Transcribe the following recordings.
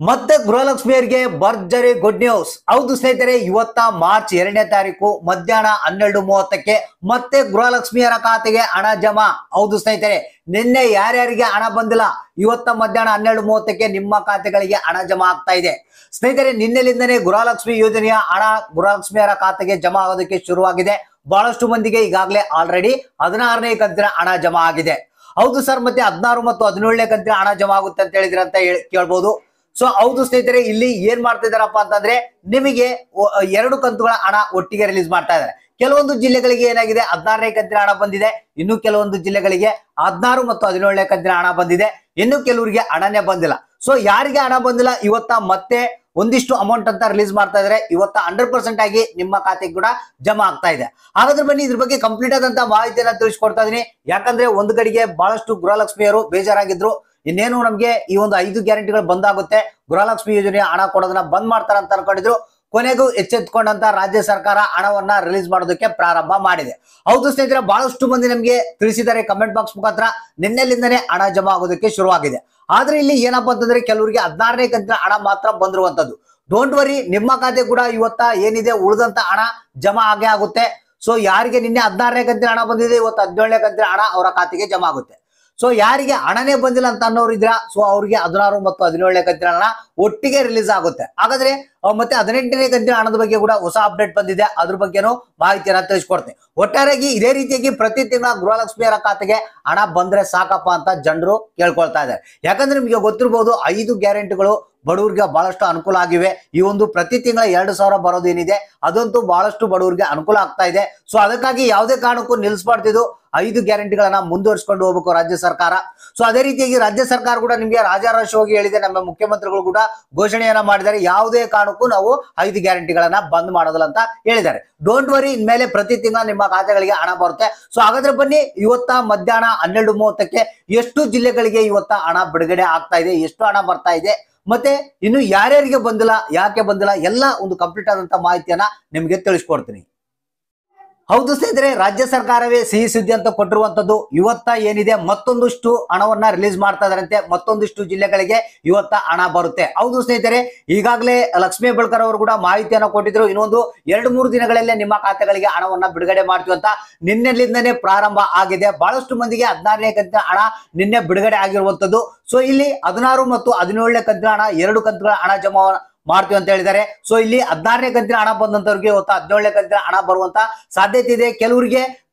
ಮತ್ತೆ ಗೃಹಲಕ್ಷ್ಮಿಯರಿಗೆ ಭರ್ಜರಿ good news. ಹೌದು ಸ್ನೇಹಿತರೆ, ಇವತ್ತ ಮಾರ್ಚ್ 2ನೇ ತಾರೀಕು ಮಧ್ಯಾಹ್ನ 12:30ಕ್ಕೆ ಮತ್ತೆ ಗೃಹಲಕ್ಷ್ಮಿಯರ ಖಾತೆಗೆ ಹಣ ಜಮಾ. ಹೌದು ಸ್ನೇಹಿತರೆ, ನಿನ್ನೆ ಯಾರ್ಯಾರಿಗೆ ಹಣ ಬಂದಿಲ್ಲ, ಇವತ್ತ ಮಧ್ಯಾಹ್ನ 12:30ಕ್ಕೆ ನಿಮ್ಮ ಖಾತೆಗಳಿಗೆ ಹಣ ಜಮಾ ಆಗ್ತಾ ಇದೆ. ಸ್ನೇಹಿತರೆ, ನಿನ್ನೆಲಿಂದನೇ ಗೃಹಲಕ್ಷ್ಮಿ ಯೋಜನೆಯ ಹಣ ಗೃಹಲಕ್ಷ್ಮಿಯರ ಖಾತೆಗೆ ಜಮಾ ಆಗೋದಕ್ಕೆ ಶುರುವಾಗಿದೆ. ಬಹಳಷ್ಟು ಮಂದಿಗೆ ಈಗಾಗಲೇ ಆಲ್ರೆಡಿ 16ನೇ ಕಂತಿನ ಹಣ ಜಮಾ ಆಗಿದೆ. ಹೌದು ಸರ್, ಮತ್ತೆ 16 ಮತ್ತು 17ನೇ ಕಂತಿನ ಹಣ ಜಮಾ ಆಗುತ್ತೆ ಅಂತ ಹೇಳಿದ್ರೆ ಅಂತ ಕೇಳ್ಬೋದು. ಸೊ ಹೌದು ಸ್ನೇಹಿತರೆ, ಇಲ್ಲಿ ಏನ್ ಮಾಡ್ತಾ ಇದಾರಪ್ಪ ಅಂತಂದ್ರೆ ನಿಮಗೆ 2 ಕಂತುಗಳ ಹಣ ಒಟ್ಟಿಗೆ ರಿಲೀಸ್ ಮಾಡ್ತಾ ಇದ್ದಾರೆ. ಕೆಲವೊಂದು ಜಿಲ್ಲೆಗಳಿಗೆ ಏನಾಗಿದೆ 16ನೇ ಕಂತಿನ ಹಣ ಬಂದಿದೆ, ಇನ್ನು ಕೆಲವೊಂದು ಜಿಲ್ಲೆಗಳಿಗೆ 16 ಮತ್ತು 17ನೇ ಕಂತಿನ ಹಣ ಬಂದಿದೆ, ಇನ್ನು ಕೆಲವರಿಗೆ ಹಣನೇ ಬಂದಿಲ್ಲ. ಸೊ ಯಾರಿಗೆ ಹಣ ಬಂದಿಲ್ಲ ಇವತ್ತ ಮತ್ತೆ ಒಂದಿಷ್ಟು ಅಮೌಂಟ್ ಅಂತ ರಿಲೀಸ್ ಮಾಡ್ತಾ ಇದ್ದಾರೆ. ಇವತ್ತ 100% ಆಗಿ ನಿಮ್ಮ ಖಾತೆಗೆ ಕೂಡ ಜಮಾ ಆಗ್ತಾ ಇದೆ. ಹಾಗಾದ್ರೆ ಬನ್ನಿ ಇದ್ರ ಬಗ್ಗೆ ಕಂಪ್ಲೀಟ್ ಆದಂತ ಮಾಹಿತಿಯನ್ನ ತಿಳಿಸ್ಕೊಡ್ತಾ ಇದೀನಿ. ಯಾಕಂದ್ರೆ ಒಂದು ಕಡೆಗೆ ಬಹಳಷ್ಟು ಗೃಹಲಕ್ಷ್ಮಿಯರು ಬೇಜಾರಾಗಿದ್ರು, ಇನ್ನೇನು ನಮ್ಗೆ ಈ ಒಂದು 5 ಗ್ಯಾರಂಟಿಗಳು ಬಂದಾಗುತ್ತೆ, ಗೃಹಲಕ್ಷ್ಮಿ ಯೋಜನೆಯ ಹಣ ಕೊಡೋದನ್ನ ಬಂದ್ ಮಾಡ್ತಾರ ಅಂತ ಅನ್ಕೊಂಡಿದ್ರು. ಕೊನೆಗೂ ಎಚ್ಚೆತ್ಕೊಂಡಂತ ರಾಜ್ಯ ಸರ್ಕಾರ ಹಣವನ್ನ ರಿಲೀಸ್ ಮಾಡೋದಕ್ಕೆ ಪ್ರಾರಂಭ ಮಾಡಿದೆ. ಹೌದು ಸ್ನೇಹಿತರೆ, ಬಹಳಷ್ಟು ಮಂದಿ ನಮ್ಗೆ ತಿಳಿಸಿದ್ದಾರೆ ಕಮೆಂಟ್ ಬಾಕ್ಸ್ ಮುಖಾಂತರ, ನಿನ್ನೆಲಿಂದನೇ ಹಣ ಜಮಾ ಆಗೋದಕ್ಕೆ ಶುರುವಾಗಿದೆ. ಆದ್ರೆ ಇಲ್ಲಿ ಏನಪ್ಪಾ ಅಂತಂದ್ರೆ ಕೆಲವರಿಗೆ 16ನೇ ಕಂತಿನ ಹಣ ಮಾತ್ರ ಬಂದಿರುವಂತದ್ದು. ಡೋಂಟ್ ವರಿ, ನಿಮ್ಮ ಖಾತೆ ಕೂಡ ಇವತ್ತ ಏನಿದೆ ಉಳಿದಂತ ಹಣ ಜಮಾ ಆಗೇ ಆಗುತ್ತೆ. ಸೊ ಯಾರಿಗೆ ನಿನ್ನೆ 16ನೇ ಕಂತಿನ ಹಣ ಬಂದಿದೆ, ಇವತ್ತು 17ನೇ ಕಂತಿನ ಹಣ ಅವರ ಖಾತೆಗೆ ಜಮಾ ಆಗುತ್ತೆ. ಸೊ ಯಾರಿಗೆ ಹಣನೇ ಬಂದಿಲ್ಲ ಅಂತ ಅನ್ನೋರು ಇದ್ರ, ಸೊ ಅವ್ರಿಗೆ 16 ಮತ್ತು 17ನೇ ಕಂತಿನ ಹಣ ಒಟ್ಟಿಗೆ ರಿಲೀಸ್ ಆಗುತ್ತೆ. ಹಾಗಾದ್ರೆ ಮತ್ತೆ 18ನೇ ಕಂತಿನ ಹಣದ ಬಗ್ಗೆ ಕೂಡ ಹೊಸ ಅಪ್ಡೇಟ್ ಬಂದಿದೆ, ಅದ್ರ ಬಗ್ಗೆನೂ ಮಾಹಿತಿಯನ್ನ ತಿಳಿಸ್ಕೊಡ್ತೀನಿ. ಒಟ್ಟಾರೆಯಾಗಿ ಇದೇ ರೀತಿಯಾಗಿ ಪ್ರತಿ ತಿಂಗಳ ಗೃಹಲಕ್ಷ್ಮಿಯರ ಖಾತೆಗೆ ಹಣ ಬಂದ್ರೆ ಸಾಕಪ್ಪ ಅಂತ ಜನರು ಕೇಳ್ಕೊಳ್ತಾ ಇದ್ದಾರೆ. ಯಾಕಂದ್ರೆ ನಿಮಗೆ ಗೊತ್ತಿರಬಹುದು 5 ಗ್ಯಾರಂಟಿಗಳು ಬಡವರಿಗೆ ಬಹಳಷ್ಟು ಅನುಕೂಲ ಆಗಿವೆ. ಈ ಒಂದು ಪ್ರತಿ ತಿಂಗಳ 2,000 ಬರೋದೇನಿದೆ ಅದಂತೂ ಬಹಳಷ್ಟು ಬಡವರಿಗೆ ಅನುಕೂಲ ಆಗ್ತಾ ಇದೆ. ಸೊ ಅದಕ್ಕಾಗಿ ಯಾವುದೇ ಕಾರಣಕ್ಕೂ ನಿಲ್ಲಿಸಬಾರ್ದಿದ್ದು, 5 ಗ್ಯಾರಂಟಿಗಳನ್ನ ಮುಂದುವರಿಸಿಕೊಂಡು ಹೋಗ್ಬೇಕು ರಾಜ್ಯ ಸರ್ಕಾರ. ಸೊ ಅದೇ ರೀತಿಯಾಗಿ ರಾಜ್ಯ ಸರ್ಕಾರ ಕೂಡ ನಿಮಗೆ ರಾಜಾರೋಷವಾಗಿ ಹೇಳಿದೆ, ನಮ್ಮ ಮುಖ್ಯಮಂತ್ರಿಗಳು ಕೂಡ ಘೋಷಣೆಯನ್ನ ಮಾಡಿದ್ದಾರೆ, ಯಾವುದೇ ಕಾರಣಕ್ಕೂ ನಾವು 5 ಗ್ಯಾರಂಟಿಗಳನ್ನ ಬಂದ್ ಮಾಡೋದಿಲ್ಲ ಅಂತ ಹೇಳಿದ್ದಾರೆ. ಡೋಂಟ್ ವರಿ, ಇನ್ಮೇಲೆ ಪ್ರತಿ ತಿಂಗಳ ನಿಮ್ಮ ಖಾತೆಗಳಿಗೆ ಹಣ ಬರುತ್ತೆ. ಸೊ ಹಾಗಾದ್ರೆ ಬನ್ನಿ, ಇವತ್ತ ಮಧ್ಯಾಹ್ನ 12:30ಕ್ಕೆ ಎಷ್ಟು ಜಿಲ್ಲೆಗಳಿಗೆ ಇವತ್ತ ಹಣ ಬಿಡುಗಡೆ ಆಗ್ತಾ ಇದೆ, ಎಷ್ಟು ಹಣ ಬರ್ತಾ ಇದೆ, ಮತ್ತೆ ಇನ್ನು ಯಾರ್ಯಾರಿಗೆ ಬಂದಿಲ್ಲ, ಯಾಕೆ ಬಂದಿಲ್ಲ, ಎಲ್ಲ ಒಂದು ಕಂಪ್ಲೀಟ್ ಆದಂತ ಮಾಹಿತಿಯನ್ನ ನಿಮ್ಗೆ ತಿಳಿಸ್ಕೊಡ್ತೀನಿ. ಹೌದು ಸ್ನೇಹಿತರೆ, ರಾಜ್ಯ ಸರ್ಕಾರವೇ ಸಿಹಿ ಸುದ್ದಿ ಅಂತ ಕೊಟ್ಟಿರುವಂತದ್ದು. ಇವತ್ತ ಏನಿದೆ ಮತ್ತೊಂದಿಷ್ಟು ಹಣವನ್ನ ರಿಲೀಸ್ ಮಾಡ್ತಾ ಇದಾರಂತೆ, ಮತ್ತೊಂದಿಷ್ಟು ಜಿಲ್ಲೆಗಳಿಗೆ ಇವತ್ತ ಹಣ ಬರುತ್ತೆ. ಹೌದು ಸ್ನೇಹಿತರೆ, ಈಗಾಗಲೇ ಲಕ್ಷ್ಮೀ ಹೆಬ್ಬಾಳ್ಕರ್ ಅವರು ಕೂಡ ಮಾಹಿತಿಯನ್ನ ಕೊಟ್ಟಿದ್ರು, ಇನ್ನೊಂದು 2-3 ದಿನಗಳಲ್ಲೇ ನಿಮ್ಮ ಖಾತೆಗಳಿಗೆ ಹಣವನ್ನ ಬಿಡುಗಡೆ ಮಾಡ್ತೀವಿ ಅಂತ. ನಿನ್ನೆಲಿಂದನೇ ಪ್ರಾರಂಭ ಆಗಿದೆ. ಬಹಳಷ್ಟು ಮಂದಿಗೆ 16ನೇ ಕಂತಿನ ಹಣ ನಿನ್ನೆ ಬಿಡುಗಡೆ ಆಗಿರುವಂತದ್ದು. ಸೊ ಇಲ್ಲಿ 16 ಮತ್ತು 17ನೇ ಕಂತಿನ ಹಣ 2 ಕಂತುಗಳ ಹಣ ಜಮಾ ಮಾಡ್ತೀವಿ ಅಂತ ಹೇಳಿದ್ದಾರೆ. ಸೊ ಇಲ್ಲಿ 16ನೇ ಕಂತಿನ ಹಣ ಬಂದಂತವ್ರಿಗೆ ಇವತ್ತು 17ನೇ ಕಂತಿನ ಹಣ ಬರುವಂತ ಸಾಧ್ಯತೆ ಇದೆ.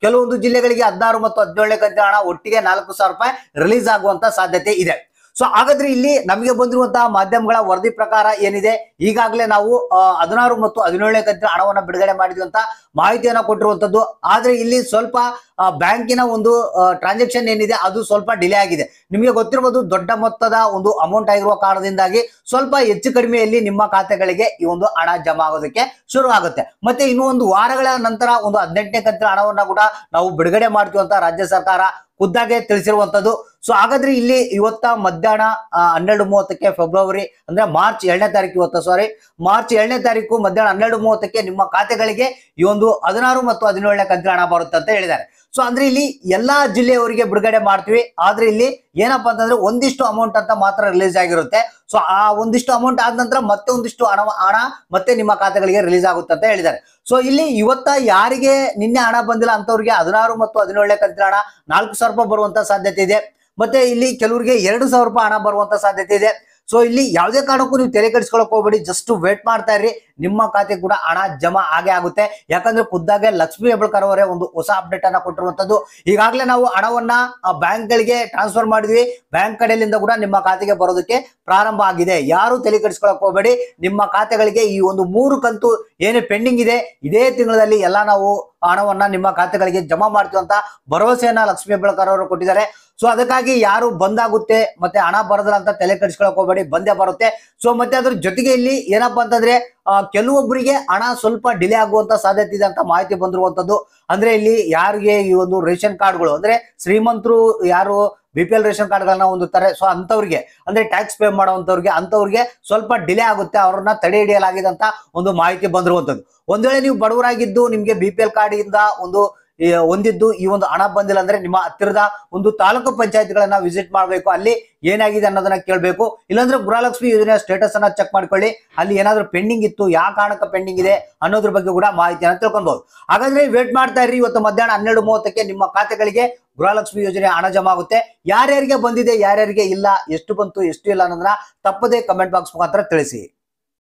ಕೆಲವೊಂದು ಜಿಲ್ಲೆಗಳಿಗೆ 16 ಮತ್ತು 17ನೇ ಕಂತಿನ ಹಣ ಒಟ್ಟಿಗೆ 4,000 ರೂಪಾಯಿ ರಿಲೀಸ್ ಆಗುವಂತ ಸಾಧ್ಯತೆ ಇದೆ. ಸೊ ಹಾಗಾದ್ರೆ ಇಲ್ಲಿ ನಮಗೆ ಬಂದಿರುವಂತಹ ಮಾಧ್ಯಮಗಳ ವರದಿ ಪ್ರಕಾರ ಏನಿದೆ, ಈಗಾಗಲೇ ನಾವು 16 ಮತ್ತು 17ನೇ ಕಂತಿನ ಹಣವನ್ನ ಬಿಡುಗಡೆ ಮಾಡಿದ್ವಿ ಅಂತ ಮಾಹಿತಿಯನ್ನ ಕೊಟ್ಟಿರುವಂತದ್ದು. ಆದ್ರೆ ಇಲ್ಲಿ ಸ್ವಲ್ಪ ಬ್ಯಾಂಕಿನ ಒಂದು ಟ್ರಾನ್ಸಾಕ್ಷನ್ ಏನಿದೆ ಅದು ಸ್ವಲ್ಪ ಡಿಲೇ ಆಗಿದೆ. ನಿಮಗೆ ಗೊತ್ತಿರಬಹುದು, ದೊಡ್ಡ ಮೊತ್ತದ ಒಂದು ಅಮೌಂಟ್ ಆಗಿರುವ ಕಾರಣದಿಂದಾಗಿ ಸ್ವಲ್ಪ ಹೆಚ್ಚು ಕಡಿಮೆಯಲ್ಲಿ ನಿಮ್ಮ ಖಾತೆಗಳಿಗೆ ಈ ಒಂದು ಹಣ ಜಮಾ ಆಗೋದಕ್ಕೆ ಶುರು ಆಗುತ್ತೆ. ಮತ್ತೆ ಇನ್ನು ಒಂದು ವಾರಗಳ ನಂತರ ಒಂದು 18ನೇ ಕಂತಿನ ಹಣವನ್ನ ಕೂಡ ನಾವು ಬಿಡುಗಡೆ ಮಾಡ್ತೀವಿ ಅಂತ ರಾಜ್ಯ ಸರ್ಕಾರ ಖುದ್ದಾಗೆ ತಿಳಿಸಿರುವಂತದ್ದು. ಸೊ ಹಾಗಾದ್ರೆ ಇಲ್ಲಿ ಇವತ್ತ ಮಧ್ಯಾಹ್ನ 12:30ಕ್ಕೆ ಫೆಬ್ರವರಿ ಅಂದ್ರೆ ಮಾರ್ಚ್ 2ನೇ ತಾರೀಕು, ಮಾರ್ಚ್ 2ನೇ ತಾರೀಕು ಮಧ್ಯಾಹ್ನ 12:30ಕ್ಕೆ ನಿಮ್ಮ ಖಾತೆಗಳಿಗೆ ಈ ಒಂದು 16 ಮತ್ತು 17ನೇ ಕಂತಿನ ಹಣ ಬರುತ್ತೆ ಅಂತ ಹೇಳಿದ್ದಾರೆ. ಸೊ ಅಂದ್ರೆ ಇಲ್ಲಿ ಎಲ್ಲಾ ಜಿಲ್ಲೆಯವರಿಗೆ ಬಿಡುಗಡೆ ಮಾಡ್ತೀವಿ. ಆದ್ರೆ ಇಲ್ಲಿ ಏನಪ್ಪಾ ಅಂತಂದ್ರೆ ಒಂದಿಷ್ಟು ಅಮೌಂಟ್ ಅಂತ ಮಾತ್ರ ರಿಲೀಸ್ ಆಗಿರುತ್ತೆ. ಸೊ ಆ ಒಂದಿಷ್ಟು ಅಮೌಂಟ್ ಆದ ನಂತರ ಮತ್ತೆ ಒಂದಿಷ್ಟು ಹಣ ಮತ್ತೆ ನಿಮ್ಮ ಖಾತೆಗಳಿಗೆ ರಿಲೀಸ್ ಆಗುತ್ತೆ ಅಂತ ಹೇಳಿದ್ದಾರೆ. ಸೊ ಇಲ್ಲಿ ಇವತ್ತ ಯಾರಿಗೆ ನಿನ್ನೆ ಹಣ ಬಂದಿಲ್ಲ ಅಂತವ್ರಿಗೆ 16 ಮತ್ತು 17ನೇ ಕಂತಿನ ಹಣ 4,000 ರೂಪಾಯಿ ಬರುವಂತ ಸಾಧ್ಯತೆ ಇದೆ. ಮತ್ತೆ ಇಲ್ಲಿ ಕೆಲವರಿಗೆ 2,000 ರೂಪಾಯಿ ಹಣ ಬರುವಂತ ಸಾಧ್ಯತೆ ಇದೆ. ಸೊ ಇಲ್ಲಿ ಯಾವುದೇ ಕಾರಣಕ್ಕೂ ನೀವು ತಲೆ ಕೆಡಿಸ್ಕೊಳಕ್ ಹೋಗ್ಬೇಡಿ, ಜಸ್ಟ್ ವೇಟ್ ಮಾಡ್ತಾ ಇರ್ರಿ, ನಿಮ್ಮ ಖಾತೆ ಕೂಡ ಹಣ ಜಮಾ ಆಗೇ ಆಗುತ್ತೆ. ಯಾಕಂದ್ರೆ ಖುದ್ದಾಗೆ ಲಕ್ಷ್ಮೀ ಹೆಬ್ಬಾಳ್ಕರ್ ಅವರೇ ಒಂದು ಹೊಸ ಅಪ್ಡೇಟ್ ಅನ್ನ ಕೊಟ್ಟಿರುವಂತದ್ದು. ಈಗಾಗಲೇ ನಾವು ಹಣವನ್ನ ಬ್ಯಾಂಕ್ ಗಳಿಗೆ ಟ್ರಾನ್ಸ್ಫರ್ ಮಾಡಿದ್ವಿ, ಬ್ಯಾಂಕ್ ಕಡೆಯಿಂದ ಕೂಡ ನಿಮ್ಮ ಖಾತೆಗೆ ಬರೋದಕ್ಕೆ ಪ್ರಾರಂಭ ಆಗಿದೆ. ಯಾರು ತಲೆ ಕೆಡಿಸ್ಕೊಳಕ್ ಹೋಗ್ಬೇಡಿ, ನಿಮ್ಮ ಖಾತೆಗಳಿಗೆ ಈ ಒಂದು 3 ಕಂತು ಏನೇ ಪೆಂಡಿಂಗ್ ಇದೆ, ಇದೇ ತಿಂಗಳಲ್ಲಿ ಎಲ್ಲ ನಾವು ಹಣವನ್ನ ನಿಮ್ಮ ಖಾತೆಗಳಿಗೆ ಜಮಾ ಮಾಡ್ತೀವಿ ಅಂತ ಭರವಸೆಯನ್ನ ಲಕ್ಷ್ಮೀ ಹೆಬ್ಬಾಳ್ಕರ್ ಅವರು ಕೊಟ್ಟಿದ್ದಾರೆ. ಸೊ ಅದಕ್ಕಾಗಿ ಯಾರು ಬಂದಾಗುತ್ತೆ ಮತ್ತೆ ಹಣ ಬರೋದಿಲ್ಲ ಅಂತ ತಲೆ ಕೆಡಿಸ್ಕೊಳಕ್ ಹೋಗ್ಬೇಡಿ, ಬಂದೇ ಬರುತ್ತೆ. ಸೊ ಮತ್ತೆ ಅದ್ರ ಜೊತೆಗೆ ಇಲ್ಲಿ ಏನಪ್ಪಾ ಅಂತಂದ್ರೆ ಕೆಲವೊಬ್ಬರಿಗೆ ಹಣ ಸ್ವಲ್ಪ ಡಿಲೇ ಆಗುವಂತ ಸಾಧ್ಯತೆ ಇದೆ ಅಂತ ಮಾಹಿತಿ ಬಂದಿರುವಂತದ್ದು. ಅಂದ್ರೆ ಇಲ್ಲಿ ಯಾರಿಗೆ ಈ ಒಂದು ರೇಷನ್ ಕಾರ್ಡ್ಗಳು ಅಂದ್ರೆ ಶ್ರೀಮಂತರು ಯಾರು BPL ರೇಷನ್ ಕಾರ್ಡ್ಗಳನ್ನ ಹೊಂದುತ್ತಾರೆ, ಸೊ ಅಂತವ್ರಿಗೆ ಅಂದ್ರೆ ಟ್ಯಾಕ್ಸ್ ಪೇ ಮಾಡುವಂತವ್ರಿಗೆ ಅಂತವ್ರಿಗೆ ಸ್ವಲ್ಪ ಡಿಲೇ ಆಗುತ್ತೆ, ಅವ್ರನ್ನ ತಡೆ ಹಿಡಿಯಲಾಗಿದೆ ಅಂತ ಒಂದು ಮಾಹಿತಿ ಬಂದಿರುವಂತದ್ದು. ಒಂದ್ ವೇಳೆ ನೀವು ಬಡವರಾಗಿದ್ದು ನಿಮ್ಗೆ BPL ಕಾರ್ಡ್ ಇಂದ ಒಂದು ಹೊಂದಿದ್ದು ಈ ಒಂದು ಹಣ ಬಂದಿಲ್ಲ ಅಂದ್ರೆ ನಿಮ್ಮ ಹತ್ತಿರದ ಒಂದು ತಾಲೂಕು ಪಂಚಾಯತ್ಗಳನ್ನ ವಿಸಿಟ್ ಮಾಡಬೇಕು, ಅಲ್ಲಿ ಏನಾಗಿದೆ ಅನ್ನೋದನ್ನ ಕೇಳಬೇಕು. ಇಲ್ಲಾಂದ್ರೆ ಗೃಹಲಕ್ಷ್ಮಿ ಯೋಜನೆಯ ಸ್ಟೇಟಸ್ ಅನ್ನ ಚೆಕ್ ಮಾಡ್ಕೊಳ್ಳಿ, ಅಲ್ಲಿ ಏನಾದ್ರೂ ಪೆಂಡಿಂಗ್ ಇತ್ತು, ಯಾವ ಕಾರಣಕ್ಕೆ ಪೆಂಡಿಂಗ್ ಇದೆ ಅನ್ನೋದ್ರ ಬಗ್ಗೆ ಕೂಡ ಮಾಹಿತಿಯನ್ನು ತಿಳ್ಕೊಬಹುದು. ಹಾಗಾದ್ರೆ ವೇಟ್ ಮಾಡ್ತಾ ಇರಿ, ಇವತ್ತು ಮಧ್ಯಾಹ್ನ 12:30ಕ್ಕೆ ನಿಮ್ಮ ಖಾತೆಗಳಿಗೆ ಗೃಹಲಕ್ಷ್ಮಿ ಯೋಜನೆ ಹಣ ಜಮಾ ಆಗುತ್ತೆ. ಯಾರ್ಯಾರಿಗೆ ಬಂದಿದೆ, ಯಾರ್ಯಾರಿಗೆ ಇಲ್ಲ, ಎಷ್ಟು ಬಂತು ಎಷ್ಟು ಇಲ್ಲ ಅನ್ನೋದನ್ನ ತಪ್ಪದೇ ಕಮೆಂಟ್ ಬಾಕ್ಸ್ ಮುಖಾಂತರ ತಿಳಿಸಿ.